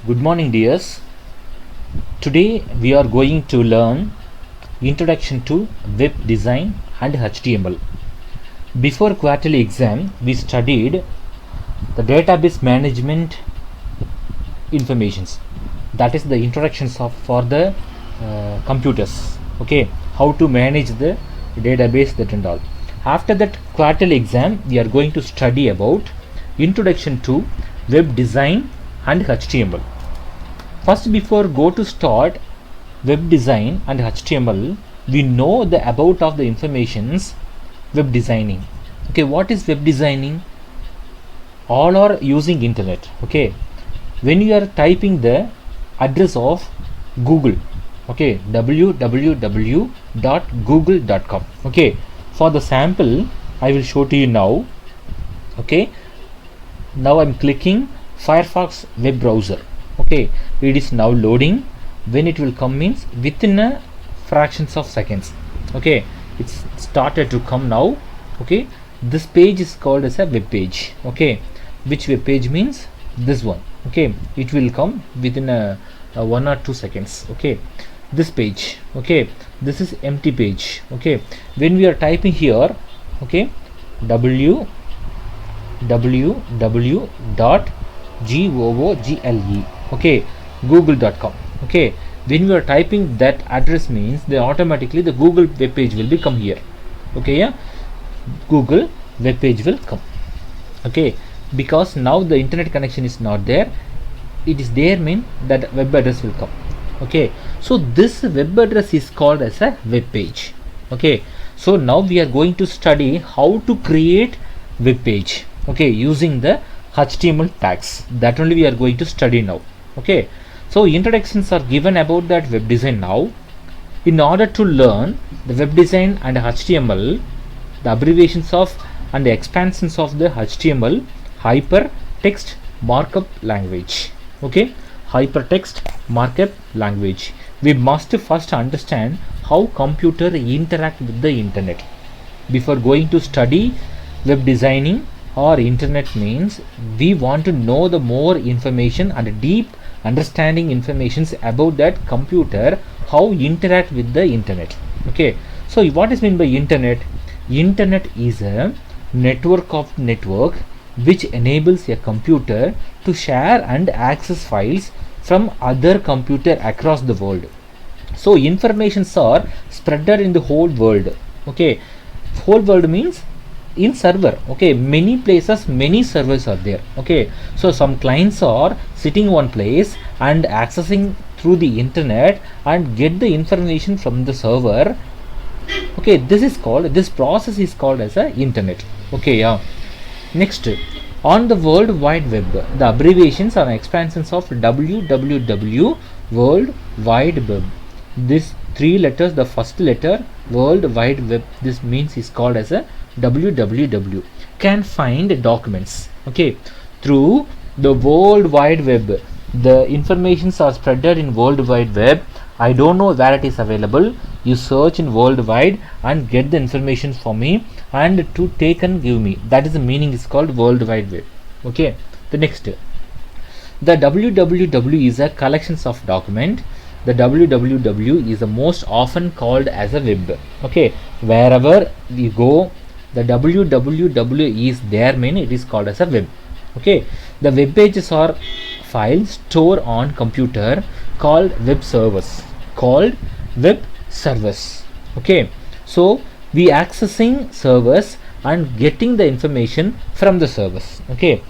Good morning, dears. Today we are going to learn Introduction to Web Design and HTML. Before quarterly exam, we studied the database management informations. That is the introductions for the computers. Okay, how to manage the database, that and all. After that quarterly exam, we are going to study about Introduction to Web Design and HTML. First, before go to start web design and HTML, we know the about of the informations web designing. Okay, what is web designing? All are using internet. Okay, when you are typing the address of Google, okay, www.google.com. okay, for the sample I will show to you now. Okay, now I'm clicking Firefox web browser. Okay, it is now loading. When it will come means within a fractions of seconds. Okay, it's started to come now. Okay, this page is called as a web page. Okay, which web page means this one. Okay, it will come within a 1 or 2 seconds. Okay, this page. Okay, this is empty page. Okay, when we are typing here, okay, www.google, okay, google.com. okay, when we are typing that address means the automatically the Google web page will become here. Okay, yeah, Google web page will come. Okay, because now the internet connection is not there, it is there mean that web address will come. Okay, so this web address is called as a web page. Okay, so now we are going to study how to create web page. Okay, using the HTML tags, that only we are going to study now. Okay, so introductions are given about that web design now. In order to learn the web design and HTML, the abbreviations of and the expansions of the HTML, hypertext markup language. Okay, hypertext markup language, we must first understand how computer interact with the internet. Before going to study web designing or internet means we want to know the more information and deep understanding informations about that computer, how interact with the internet. Okay, so what is meant by internet? Internet is a network of network which enables a computer to share and access files from other computer across the world. So informations are spreaded in the whole world. Okay, whole world means in server. Okay, many places, many servers are there. Okay, so some clients are sitting one place and accessing through the internet and get the information from the server. Okay, this process is called as a internet. Okay, yeah. Next, on the World Wide Web, the abbreviations are expansions of www, World Wide Web. This 3 letters, the first letter World Wide Web, this means is called as a www, can find documents. Okay, through the World Wide Web, the informations are spreaded in World Wide Web. I don't know where it is available. You search in World Wide and get the information for me and to take and give me. That is the meaning is called World Wide Web. Okay, the next, the www is a collections of document. The www is the most often called as a web. Okay, wherever we go, the www is there mean it is called as a web. Okay, the web pages are files stored on computer called web servers. Okay, so we accessing servers and getting the information from the servers. Okay,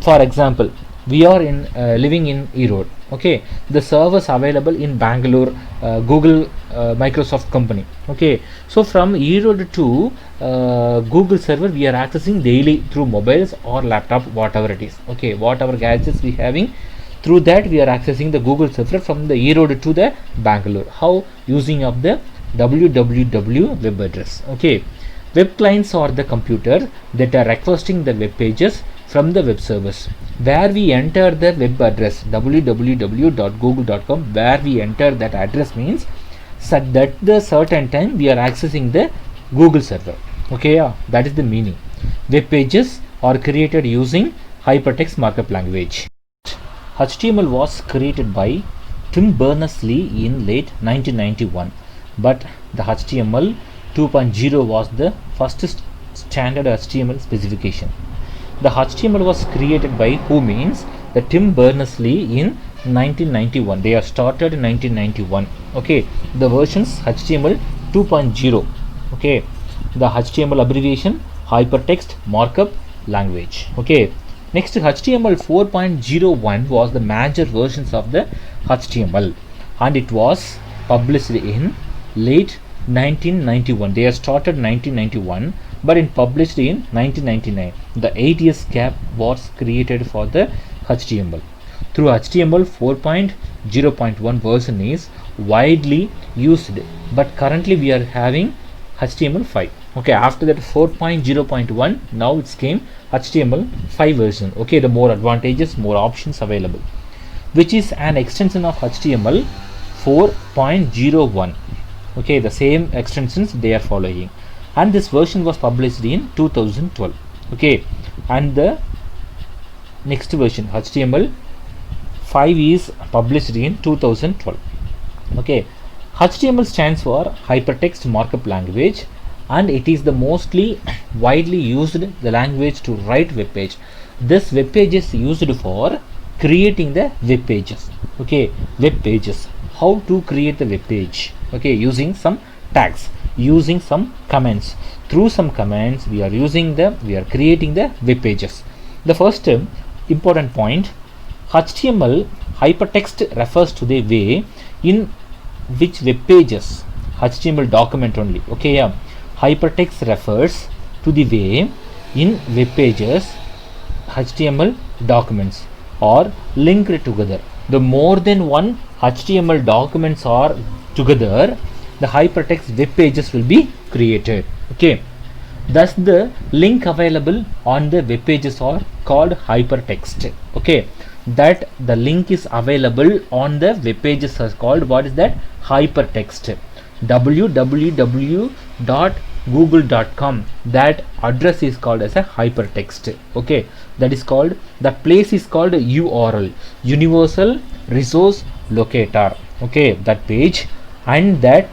for example, we are in living in Erode. Okay, the servers available in Bangalore, Google Microsoft company. Okay, so from Erode to Google server we are accessing daily through mobiles or laptop, whatever it is. Okay, whatever gadgets we having, through that we are accessing the Google server from the Erode to the Bangalore. How? Using of the www web address. Okay, web clients are the computer that are requesting the web pages from the web servers, where we enter the web address www.google.com, where we enter that address means that the certain time we are accessing the Google server. Okay, yeah, that is the meaning. Web pages are created using hypertext markup language. HTML was created by Tim Berners-Lee in late 1991, but the HTML 2.0 was the first standard HTML specification. The HTML was created by who means the Tim Berners-Lee in 1991. They are started in 1991. Okay, the versions HTML 2.0. Okay, the HTML abbreviation hypertext markup language. Okay, next HTML 4.01 was the major versions of the HTML, and it was published in late 1991. They are started 1991, but it published in 1999. The 8 years gap was created for the HTML. Through HTML 4.0.1 version is widely used, but currently we are having HTML 5. Okay, after that 4.0.1, now it's came HTML 5 version. Okay, the more advantages, more options available, which is an extension of HTML 4.01. Okay, the same extensions they are following, and this version was published in 2012. Okay, and the next version HTML 5 is published in 2012. Okay, HTML stands for hypertext markup language, and it is the mostly widely used the language to write web page. This web page is used for creating the web pages. Okay, web pages, how to create the web page. Okay, using some tags, using some commands. Through some commands we are creating the web pages. The first important point, HTML hypertext refers to the way in which web pages, HTML document only. Okay, yeah, hypertext refers to the way in web pages HTML documents are linked together. The more than one HTML documents are together, the hypertext web pages will be created. Okay, thus the link available on the web pages are called hypertext. Okay, that the link is available on the web pages is called, what is that? Hypertext. www.google.com, that address is called as a hypertext. Okay, that is called, that place is called URL, universal resource locator. Okay, that page, and that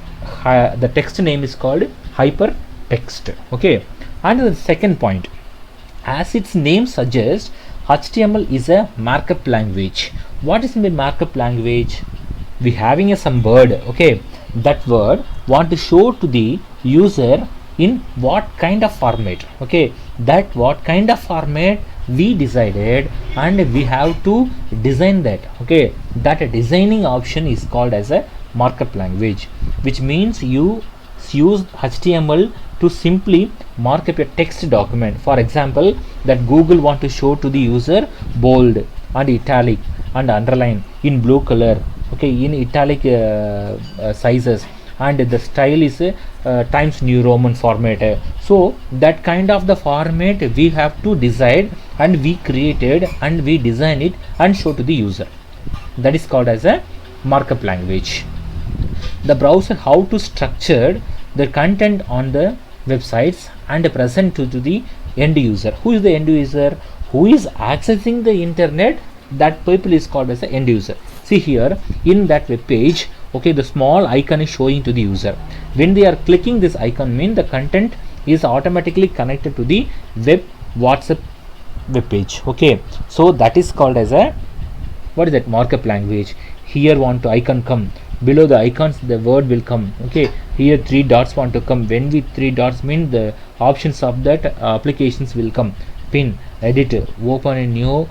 the text name is called hypertext. Okay, and the second point, as its name suggests, HTML is a markup language. What is the markup language? We having a some word. Okay, that word want to show to the user in what kind of format. Okay, that what kind of format we decided, and we have to design that. Okay, that designing option is called as a markup language, which means you use HTML to simply mark up a text document. For example, that Google want to show to the user bold and italic and underline in blue color. Okay, in italic sizes, and the style is Times New Roman format. So that kind of the format we have to decide, and we created and we design it and show to the user. That is called as a markup language. The browser how to structure the content on the websites and present to the end user. Who is the end user? Who is accessing the internet? That people is called as the end user. See here in that web page, okay, the small icon is showing to the user. When they are clicking this icon, mean the content is automatically connected to the web WhatsApp web page. Okay, so that is called as a, what is that? Markup language. Here want to icon come, below the icons the word will come. Okay, here 3 dots want to come. When we 3 dots mean the options of that applications will come. Pin, edit, open a new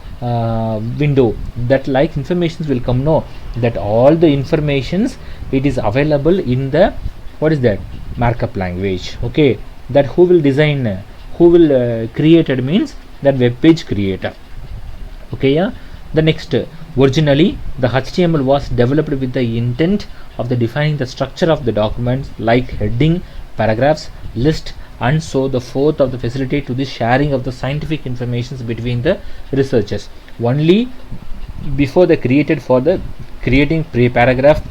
window, that like informations will come. No, that all the informations it is available in the, what is that? Markup language. Okay, that who will design, who will created means that web page creator. Okay, yeah. The next, originally the HTML was developed with the intent of the defining the structure of the documents like heading, paragraphs, list, and so the forth of the facility to the sharing of the scientific informations between the researchers. Only before the created for the creating paragraph,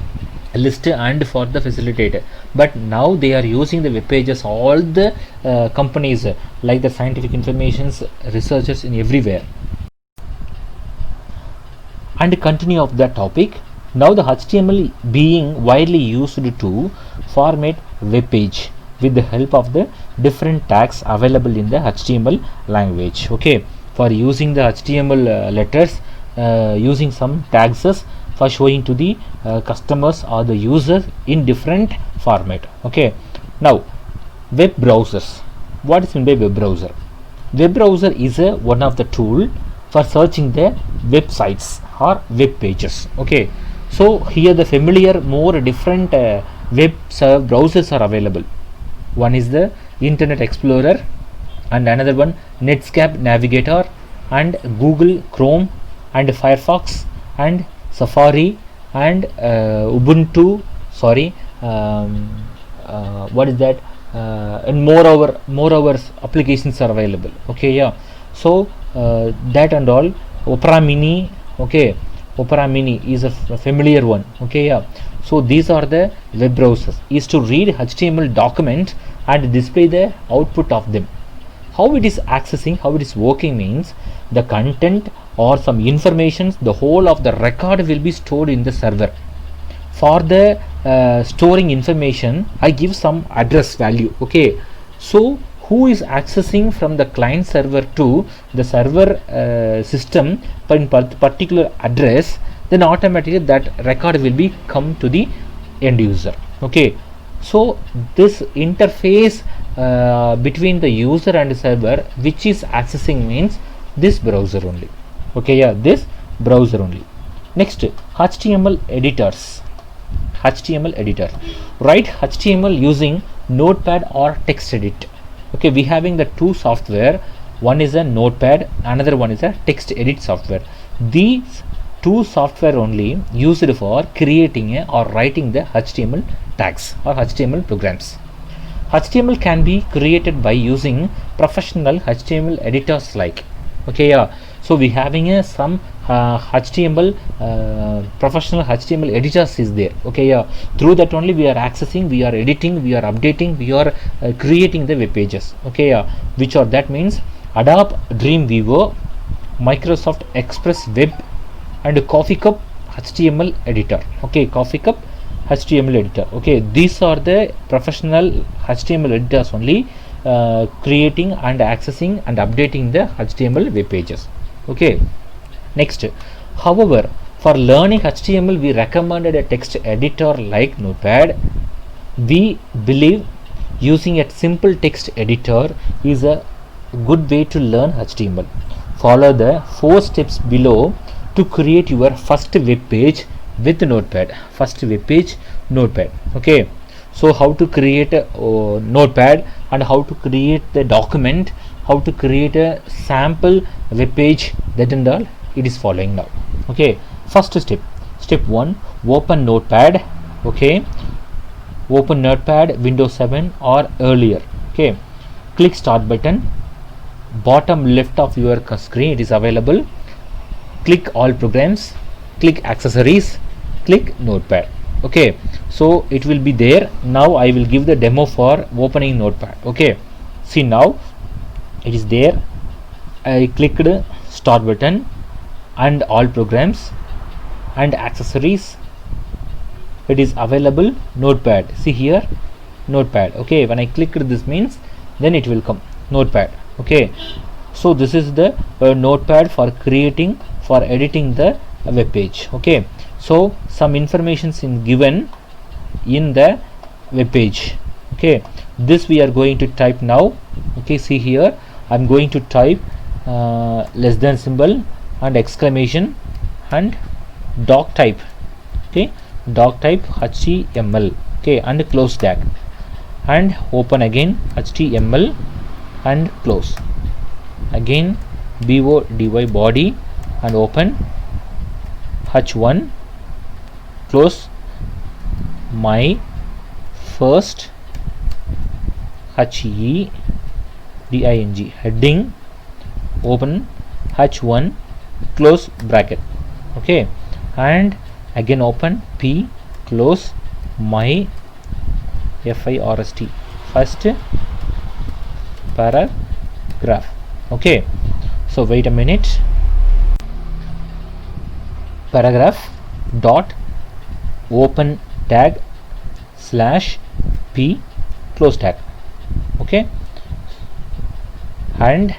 list, and for the facilitator, but now they are using the web pages, all the companies like the scientific informations, researchers in everywhere. and continue of that topic. Now the HTML being widely used to format web page with the help of the different tags available in the HTML language. Okay, for using the HTML letters, using some tags for showing to the customers or the users in different format. Okay, now web browsers. What is meant by web browser? Web browser is one of the tool for searching the websites or web pages. Okay, so here the familiar more different web browsers are available. One is the Internet Explorer, and another one Netscape Navigator, and Google Chrome, and Firefox, and Safari, and Ubuntu. Sorry, what is that? And moreover applications are available. Okay, yeah. So that and all. Opera Mini. Okay, Opera Mini is a familiar one. Okay, yeah. So these are the web browsers is to read HTML document and display the output of them. How it is accessing, how it is working means the content or some information, the whole of the record will be stored in the server. For the storing information, I give some address value. Okay, so who is accessing from the client server to the server system in particular address, then automatically that record will be come to the end user. Okay, so this interface between the user and the server which is accessing means this browser only. Okay, yeah, this browser only. Next, HTML editors. HTML editor. Write HTML using Notepad or TextEdit. Okay, we having the two software. One is a Notepad, another one is a TextEdit software. These two software only used for creating or writing the HTML tags or HTML programs. HTML can be created by using professional HTML editors like. Okay, yeah. So we having some HTML professional HTML editors is there. Okay, yeah. Through that only we are accessing, we are editing, we are updating, we are creating the web pages. Okay, yeah. Which are that means Adobe Dreamweaver, Microsoft Express Web, and Coffee Cup HTML editor. Okay, Coffee Cup HTML editor. Okay, these are the professional HTML editors only creating and accessing and updating the HTML web pages. Okay, next, however, for learning HTML we recommended a text editor like Notepad. We believe using a simple text editor is a good way to learn HTML. Follow the 4 steps below to create your first web page with Notepad. First web page, Notepad. Okay, so how to create a Notepad and how to create the document, how to create a sample web page, that and all it is following now. Okay, first step 1, open Notepad. Okay, open Notepad Windows 7 or earlier. Okay, click start button, bottom left of your screen it is available. Click all programs, click accessories, click Notepad. Okay, so it will be there. Now I will give the demo for opening Notepad. Okay, see now it is there. I clicked start button and all programs and accessories. It is available Notepad. See here, Notepad. Okay, when I clicked this means then it will come Notepad. Okay, so this is the Notepad for creating, for editing the web page. Okay, so some information is given in the web page. Okay, this we are going to type now. Okay, see here I am going to type less than symbol and exclamation and doc type. Okay, doc type HTML. Okay, and close that and open again HTML and close again body body and open h1, close my first HEDING heading, open h1, close bracket. Okay, and again open P, close my FIRST, first paragraph. Okay, so wait a minute. paragraph dot open tag slash p close tag. Okay, and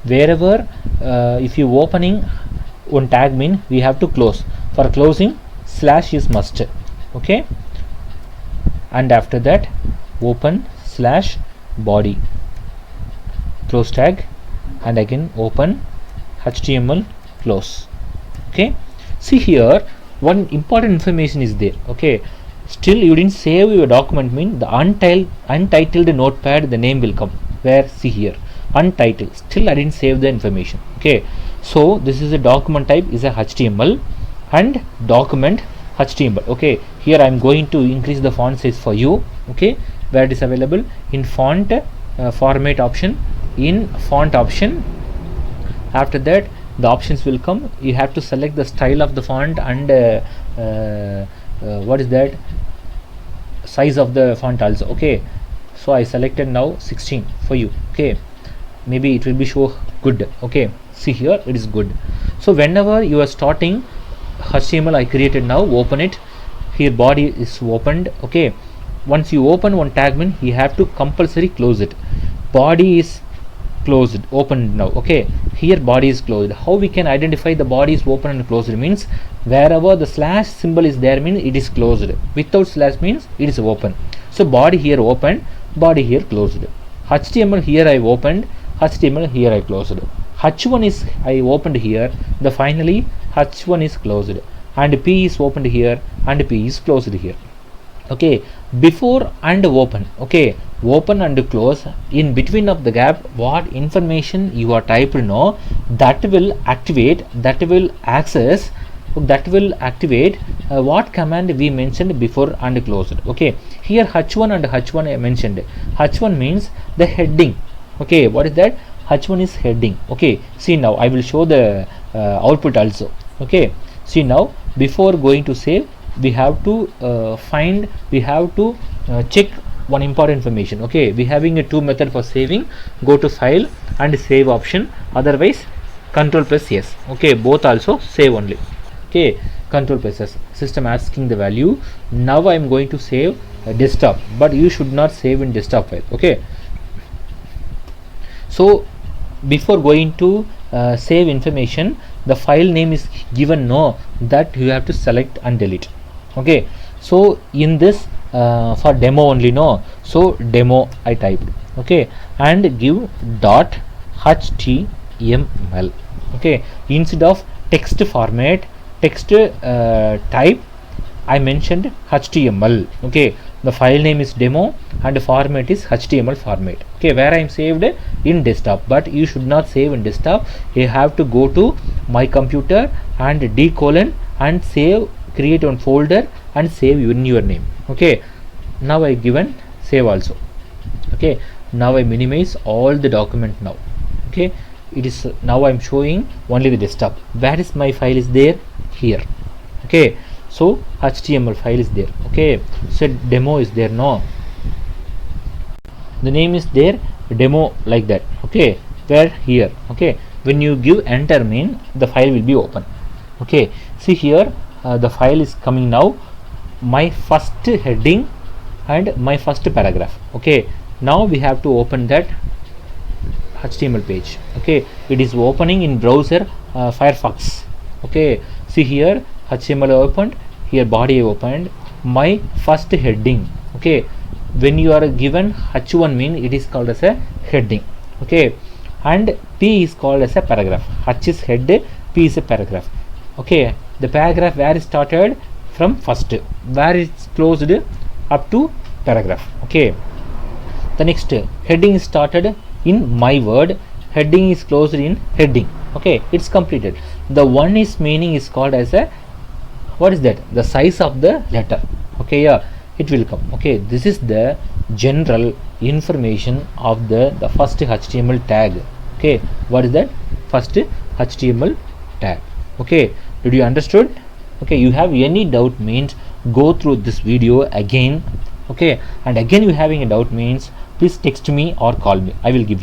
wherever if you opening one tag mean we have to close. For closing slash is must. Okay, and after that open slash body close tag, and again open HTML close. Okay, see here one important information is there. Okay, still you didn't save your document mean the untitled notepad, the name will come. Where, see here, untitled, still I didn't save the information. Okay, so this is a document type is a HTML and document HTML. Okay, here I am going to increase the font size for you. Okay, where it is available in font format option, in font option. After that the options will come. You have to select the style of the font and what is that, size of the font also. Okay, so I selected now 16 for you. Okay, maybe it will be show good. Okay, see here it is good. So whenever you are starting HTML I created, now open it. Here body is opened. Okay, once you open one tag mean you have to compulsory close it. Body is closed, opened now. Okay, here body is closed. How we can identify the body is open and closed means wherever the slash symbol is there means it is closed, without slash means it is open. So body here opened, body here closed. HTML here I opened, HTML here I closed. H1 is I opened here, the finally H1 is closed, and P is opened here and P is closed here. Okay, before and open. Okay, open and close, in between of the gap what information you are typed now, that will activate, that will access, that will activate what command we mentioned before and closed. Okay, here H1 and H1 I mentioned. H1 means the heading. Okay, what is that? H1 is heading. Okay, see now I will show the output also. Okay, see now before going to save we have to find, we have to check one important information. Okay, we having a two method for saving. Go to file and save option, otherwise control press yes. Okay, both also save only. Okay, control press yes. System asking the value. Now I am going to save desktop, but you should not save in desktop file. Okay, so before going to save information, the file name is given, no, that you have to select and delete. Okay, so in this for demo only, no, so demo I typed. Okay, and give dot html. Okay, instead of text format, text type I mentioned HTML. Okay, the file name is demo and the format is HTML format. Okay, where I am saved in desktop, but you should not save in desktop. You have to go to my computer and d colon and save, create one folder and save in your name. Okay, now I given save also. Okay, now I minimize all the document now. Okay, it is now I am showing only the desktop. Where is my file is there? Here. Okay, so HTML file is there. Okay, so demo is there, no, the name is there, demo, like that. Okay, where here. Okay, when you give enter mean the file will be open. Okay, see here the file is coming now, my first heading and my first paragraph. Okay, now we have to open that HTML page. Okay, it is opening in browser Firefox. Okay, see here HTML opened, here body opened, my first heading. Okay, when you are given H1 mean it is called as a heading. Okay, and P is called as a paragraph. H is head, P is a paragraph. Okay, the paragraph where is started from first, where it's closed up to paragraph. Okay, the next heading is started in my word, heading is closed in heading. Okay, it's completed. The one is meaning is called as a, what is that, the size of the letter. Okay, yeah, it will come. Okay, this is the general information of the first HTML tag. Okay, what is that? First HTML tag. Okay, did you understood? Okay, you have any doubt means go through this video again. Okay, and again you having a doubt means please text me or call me, I will give you.